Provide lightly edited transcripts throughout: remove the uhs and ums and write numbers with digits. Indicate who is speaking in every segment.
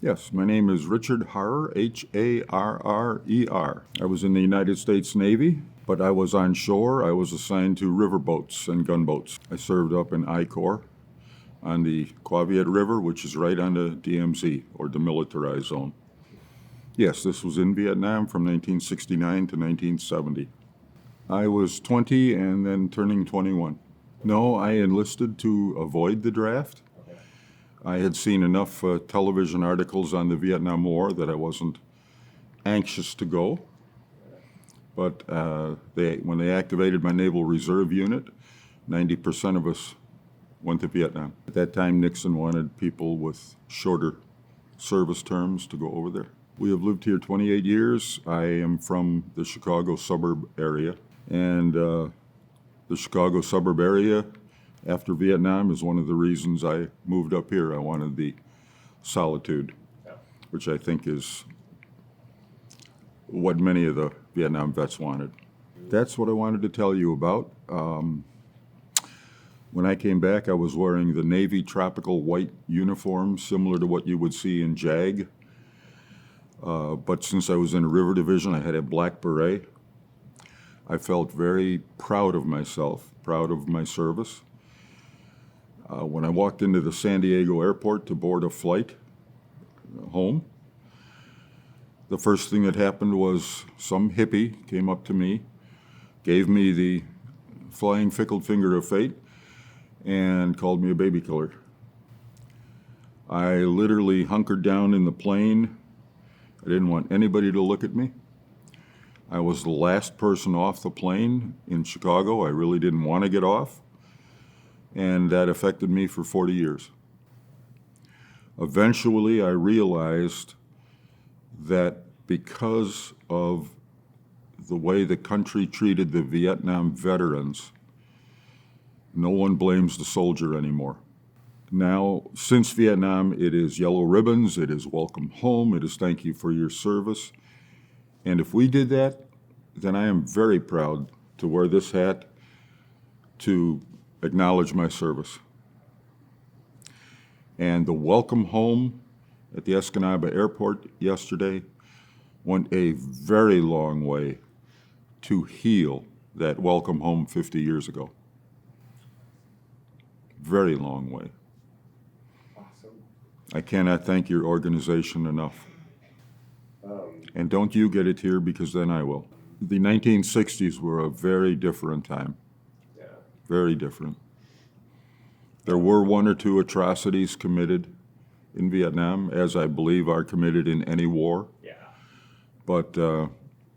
Speaker 1: Yes, my name is Richard Harrer, Harrer. I was in the United States Navy, but I was on shore. I was assigned to riverboats and gunboats. I served up in I Corps on the Quaviet River, which is right on the DMZ, or demilitarized zone. Yes, this was in Vietnam from 1969 to 1970. I was 20 and then turning 21. No, I enlisted to avoid the draft. I had seen enough television articles on the Vietnam War that I wasn't anxious to go. But when they activated my Naval Reserve Unit, 90% of us went to Vietnam. At that time, Nixon wanted people with shorter service terms to go over there. We have lived here 28 years. I am from the Chicago suburb area. And the Chicago suburb area after Vietnam is one of the reasons I moved up here. I wanted the solitude, which I think is what many of the Vietnam vets wanted. That's what I wanted to tell you about. When I came back, I was wearing the Navy tropical white uniform, similar to what you would see in JAG. But since I was in a river division, I had a black beret. I felt very proud of myself, proud of my service. When I walked into the San Diego airport to board a flight home, the first thing that happened was some hippie came up to me, gave me the flying fickled finger of fate, and called me a baby killer. I literally hunkered down in the plane. I didn't want anybody to look at me. I was the last person off the plane in Chicago. I really didn't want to get off. And that affected me for 40 years. Eventually, I realized that because of the way the country treated the Vietnam veterans, no one blames the soldier anymore. Now, since Vietnam, it is yellow ribbons, it is welcome home, it is thank you for your service. And if we did that, then I am very proud to wear this hat to acknowledge my service. And the welcome home at the Escanaba Airport yesterday went a very long way to heal that welcome home 50 years ago. Very long way.
Speaker 2: Awesome.
Speaker 1: I cannot thank your organization enough. And don't you get it here, because then I will. The 1960s were a very different time.
Speaker 2: Yeah.
Speaker 1: Very different. There were one or two atrocities committed in Vietnam, as I believe are committed in any war.
Speaker 2: Yeah.
Speaker 1: But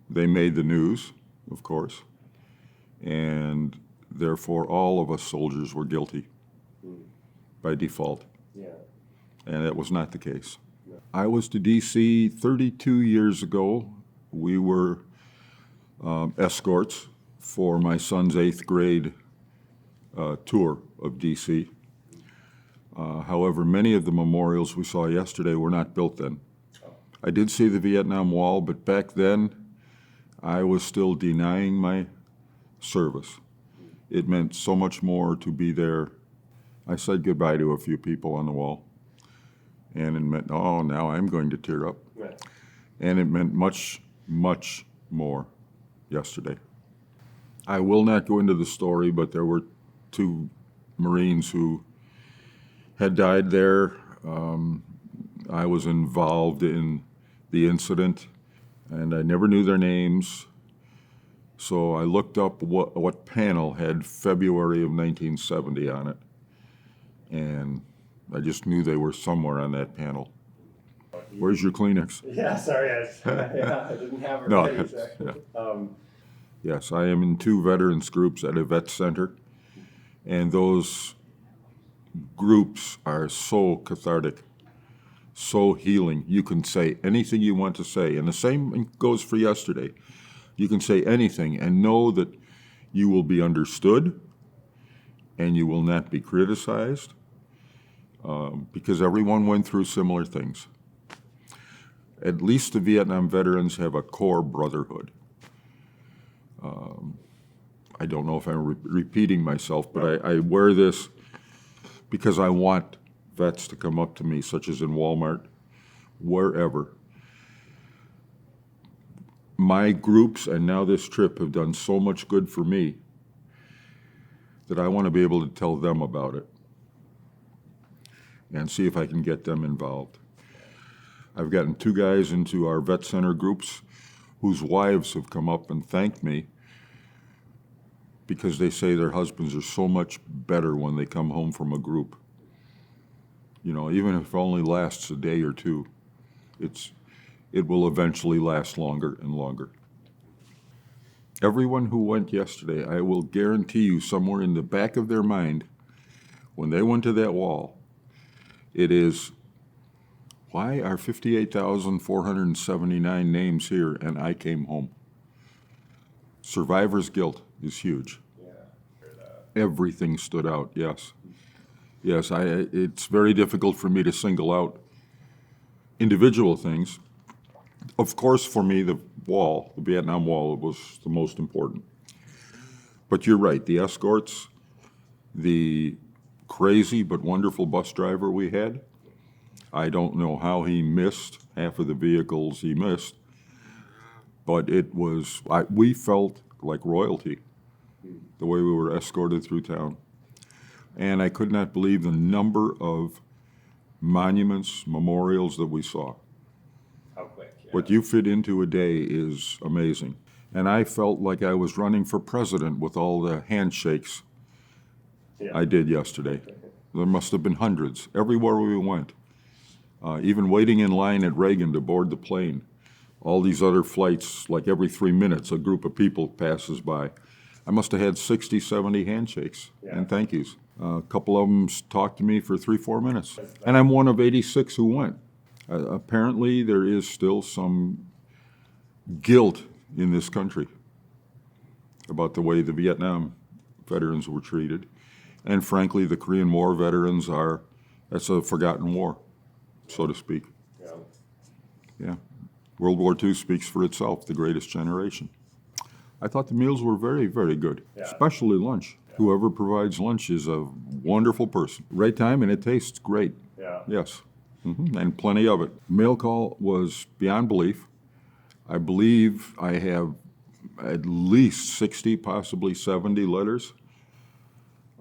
Speaker 1: they made the news, of course, and therefore all of us soldiers were guilty by default.
Speaker 2: Yeah.
Speaker 1: And that was not the case. No. I was to D.C. 32 years ago. We were escorts for my son's 8th grade tour of D.C. However, many of the memorials we saw yesterday were not built then. I did see the Vietnam Wall, but back then I was still denying my service. It meant so much more to be there. I said goodbye to a few people on the wall, and it meant, oh, now I'm going to tear up.
Speaker 2: Right.
Speaker 1: And it meant much, much more yesterday. I will not go into the story, but there were 2 Marines who had died there. I was involved in the incident, and I never knew their names. So I looked up what panel had February of 1970 on it, and I just knew they were somewhere on that panel. Where's your Kleenex?
Speaker 2: Yeah, sorry, I didn't have it
Speaker 1: No,
Speaker 2: ready. So.
Speaker 1: yeah. Yes, I am in 2 veterans groups at a vet center, and those groups are so cathartic, so healing. You can say anything you want to say, and the same goes for yesterday. You can say anything and know that you will be understood and you will not be criticized, because everyone went through similar things. At least the Vietnam veterans have a core brotherhood. I don't know if I'm repeating myself, but I wear this because I want vets to come up to me, such as in Walmart, wherever. My groups and now this trip have done so much good for me that I want to be able to tell them about it and see if I can get them involved. I've gotten 2 guys into our vet center groups whose wives have come up and thanked me because they say their husbands are so much better when they come home from a group. You know, even if it only lasts a day or 2, it will eventually last longer and longer. Everyone who went yesterday, I will guarantee you somewhere in the back of their mind, when they went to that wall, it is, why are 58,479 names here and I came home? Survivor's guilt is huge. Everything stood out, yes. Yes, it's very difficult for me to single out individual things. Of course, for me, the Vietnam Wall, was the most important. But you're right, the escorts, the crazy but wonderful bus driver we had, I don't know how he missed half of the vehicles he missed, but we felt like royalty the way we were escorted through town. And I could not believe the number of monuments, memorials that we saw.
Speaker 2: How quick. Yeah.
Speaker 1: What you fit into a day is amazing. And I felt like I was running for president with all the handshakes I did yesterday. There must have been hundreds everywhere we went. Even waiting in line at Reagan to board the plane. All these other flights, like every 3 minutes, a group of people passes by. I must have had 60, 70 handshakes and thank yous. A couple of them talked to me for 3-4 minutes. And I'm one of 86 who went. Apparently, there is still some guilt in this country about the way the Vietnam veterans were treated. And frankly, the Korean War veterans that's a forgotten war, so to speak. Yeah. World War II speaks for itself, the greatest generation. I thought the meals were very, very good, especially lunch. Whoever provides lunch is a wonderful person. Right time, and it tastes great.
Speaker 2: Yeah.
Speaker 1: Yes, and plenty of it. Mail call was beyond belief. I believe I have at least 60, possibly 70 letters.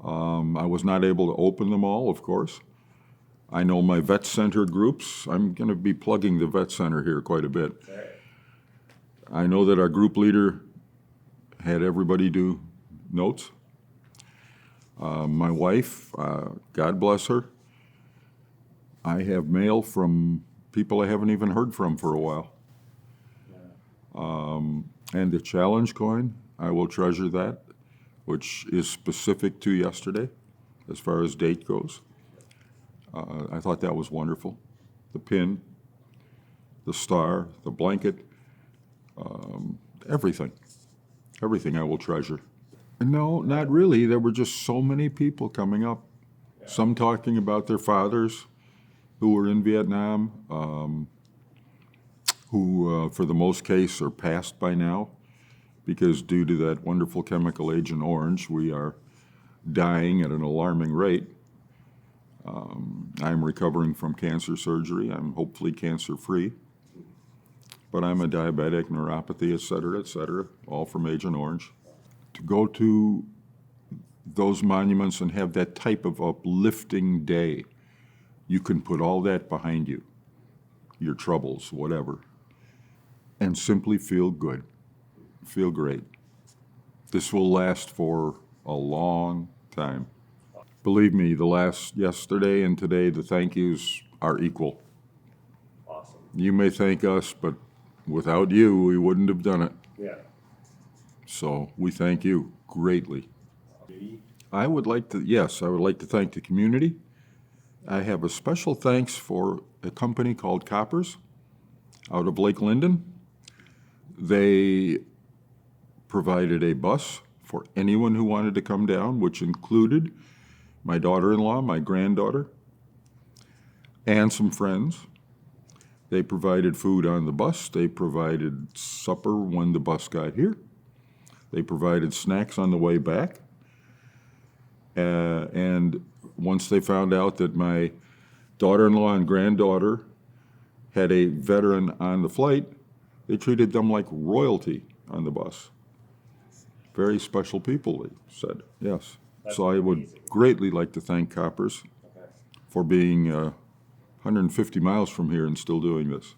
Speaker 1: I was not able to open them all, of course. I know my vet center groups. I'm going to be plugging the vet center here quite a bit.
Speaker 2: Right.
Speaker 1: I know that our group leader had everybody do notes. My wife, God bless her, I have mail from people I haven't even heard from for a while. And the challenge coin, I will treasure that, which is specific to yesterday as far as date goes. I thought that was wonderful. The pin, the star, the blanket, everything. Everything I will treasure. No, not really. There were just so many people coming up. Some talking about their fathers who were in Vietnam, who for the most case are passed by now because due to that wonderful chemical Agent Orange, we are dying at an alarming rate. I'm recovering from cancer surgery. I'm hopefully cancer-free. But I'm a diabetic, neuropathy, et cetera, all from Agent Orange. To go to those monuments and have that type of uplifting day, you can put all that behind you, your troubles, whatever, and simply feel good, feel great. This will last for a long time. Believe me, yesterday and today, the thank yous are equal.
Speaker 2: Awesome.
Speaker 1: You may thank us, but without you, we wouldn't have done it.
Speaker 2: Yeah.
Speaker 1: So we thank you greatly. I would like to thank the community. I have a special thanks for a company called Coppers out of Lake Linden. They provided a bus for anyone who wanted to come down, which included my daughter-in-law, my granddaughter, and some friends. They provided food on the bus. They provided supper when the bus got here. They provided snacks on the way back. And once they found out that my daughter-in-law and granddaughter had a veteran on the flight, they treated them like royalty on the bus. Very special people, they said, yes.
Speaker 2: That's
Speaker 1: So I would
Speaker 2: amazing.
Speaker 1: greatly like to thank Coppers
Speaker 2: Okay.
Speaker 1: for being 150 miles from here and still doing this.